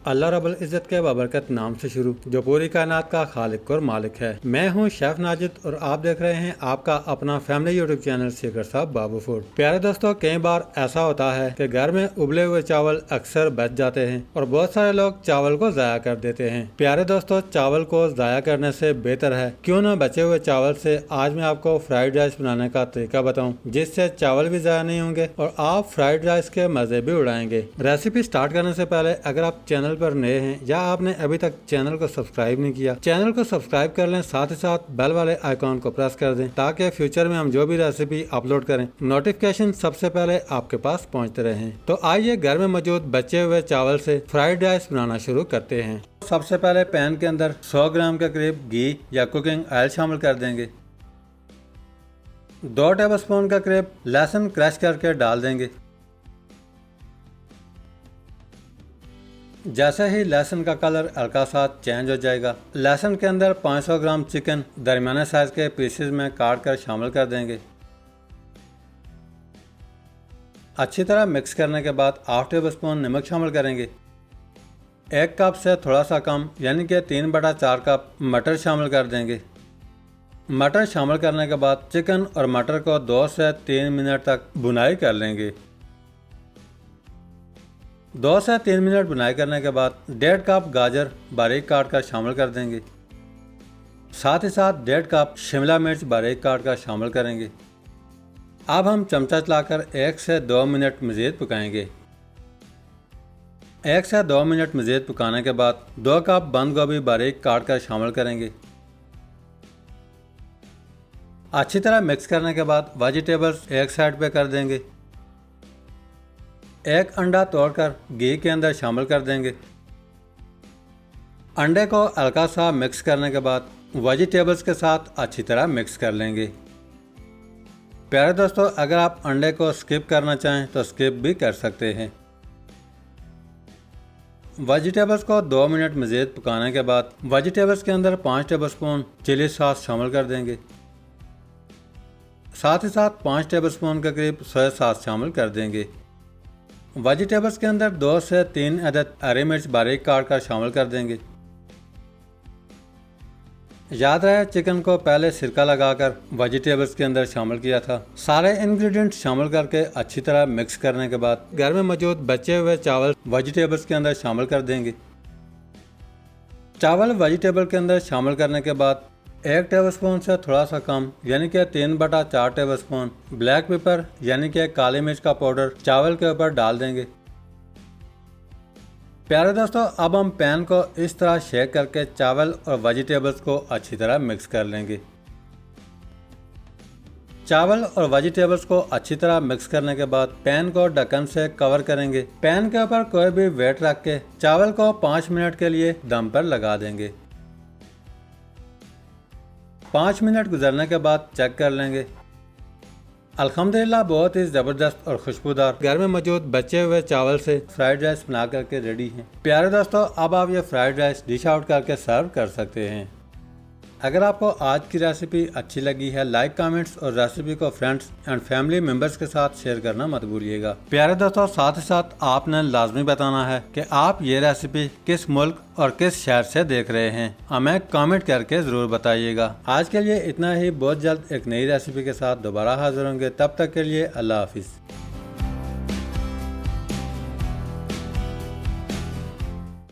अल्लाह रब्बुल इज़्ज़त के बाबरकत नाम से शुरू, जो पूरी कायनात का खालिक और मालिक है। मैं हूं शेफ नाजिद और आप देख रहे हैं आपका अपना family YouTube channel secrets of Babu food. प्यारे दोस्तों, कई बार ऐसा होता है कि घर में उबले हुए चावल अक्सर बच जाते हैं और बहुत सारे लोग चावल को ज़ाया कर देते हैं। प्यारे दोस्तों, चावल को ज़ाया करने से बेहतर है क्यों न बचे हुए चावल से आज मैं आपको फ्राइड राइस बनाने का तरीका बताऊँ, जिससे चावल भी ज़ाया नहीं होंगे और आप फ्राइड राइस के मज़े भी उड़ाएंगे। रेसिपी स्टार्ट करने से पहले अगर आप चैनल पर नए हैं या आपने अभी तक चैनल को सब्सक्राइब नहीं किया, चैनल को सब्सक्राइब कर लें, साथ ही साथ बेल वाले आइकॉन को प्रेस कर दें ताकि फ्यूचर में हम जो भी रेसिपी अपलोड करें नोटिफिकेशन सबसे पहले आपके पास पहुंचते रहें। तो आइए घर में मौजूद बचे हुए चावल से फ्राइड राइस बनाना शुरू करते हैं। सबसे पहले पैन के अंदर 100 ग्राम के करीब घी या कुकिंग ऑयल शामिल कर देंगे। 2 टेबलस्पून का करीब लहसुन क्रश करके डाल देंगे। जैसे ही लहसुन का कलर हल्का सा चेंज हो जाएगा, लहसुन के अंदर 500 ग्राम चिकन दरमियाने साइज के पीसेस में काट कर शामिल कर देंगे। अच्छी तरह मिक्स करने के बाद 8 टेबलस्पून नमक शामिल करेंगे। 1 कप से थोड़ा सा कम यानी कि 3/4 कप मटर शामिल कर देंगे। मटर शामिल करने के बाद चिकन और मटर को 2 से 3 मिनट तक भुनाई कर लेंगे। 2 से 3 मिनट बुनाई करने के बाद 1.5 कप गाजर बारीक काट कर शामिल कर देंगे। साथ ही साथ 1.5 कप शिमला मिर्च बारीक काट कर शामिल करेंगे। अब हम चमचा चलाकर 1 से 2 मिनट मज़ीद पकाएंगे। 1 से 2 मिनट मज़ीद पकाने के बाद 2 कप बंद गोभी बारीक काट कर शामिल करेंगे। अच्छी तरह मिक्स करने के बाद वेजिटेबल्स एक साइड पे कर देंगे। 1 अंडा तोड़कर घी के अंदर शामिल कर देंगे। अंडे को हल्का सा मिक्स करने के बाद वेजिटेबल्स के साथ अच्छी तरह मिक्स कर लेंगे। प्यारे दोस्तों, अगर आप अंडे को स्किप करना चाहें तो स्किप भी कर सकते हैं। वेजिटेबल्स को 2 मिनट मज़ीद पकाने के बाद वेजिटेबल्स के अंदर 5 टेबलस्पून चिली सॉस शामिल कर देंगे। साथ ही साथ 5 टेबलस्पून के करीब सोया सॉस शामिल कर देंगे। वेजिटेबल्स के अंदर 2 से 3 अदद हरी मिर्च बारीक काट कर शामिल कर देंगे। याद रहे, चिकन को पहले सिरका लगाकर वेजिटेबल्स के अंदर शामिल किया था। सारे इंग्रेडिएंट्स शामिल करके अच्छी तरह मिक्स करने के बाद घर में मौजूद बचे हुए चावल वेजिटेबल्स के अंदर शामिल कर देंगे। चावल वेजिटेबल के अंदर शामिल करने के बाद 1 टेबलस्पून से थोड़ा सा कम यानी कि 3/4 टेबलस्पून ब्लैक पेपर यानी कि काली मिर्च का पाउडर चावल के ऊपर डाल देंगे। प्यारे दोस्तों, अब हम पैन को इस तरह शेक करके चावल और वेजिटेबल्स को अच्छी तरह मिक्स कर लेंगे। चावल और वेजिटेबल्स को अच्छी तरह मिक्स करने के बाद पैन को ढक्कन से कवर करेंगे। पैन के ऊपर कोई भी वेट रख के चावल को 5 मिनट के लिए दम पर लगा देंगे। 5 मिनट गुजरने के बाद चेक कर लेंगे। अल्हम्दुलिल्लाह बहुत ही ज़बरदस्त और खुशबूदार घर में मौजूद बचे हुए चावल से फ्राइड राइस बना करके रेडी हैं। प्यारे दोस्तों, अब आप ये फ्राइड राइस डिश आउट करके सर्व कर सकते हैं। अगर आपको आज की रेसिपी अच्छी लगी है, लाइक, कमेंट्स और रेसिपी को फ्रेंड्स एंड फैमिली मेंबर्स के साथ शेयर करना मत भूलिएगा। प्यारे दोस्तों, साथ ही साथ आपने लाजमी बताना है कि आप ये रेसिपी किस मुल्क और किस शहर से देख रहे हैं। हमें कमेंट करके जरूर बताइएगा। आज के लिए इतना ही। बहुत जल्द एक नई रेसिपी के साथ दोबारा हाजिर होंगे। तब तक के लिए अल्लाह हाफिज।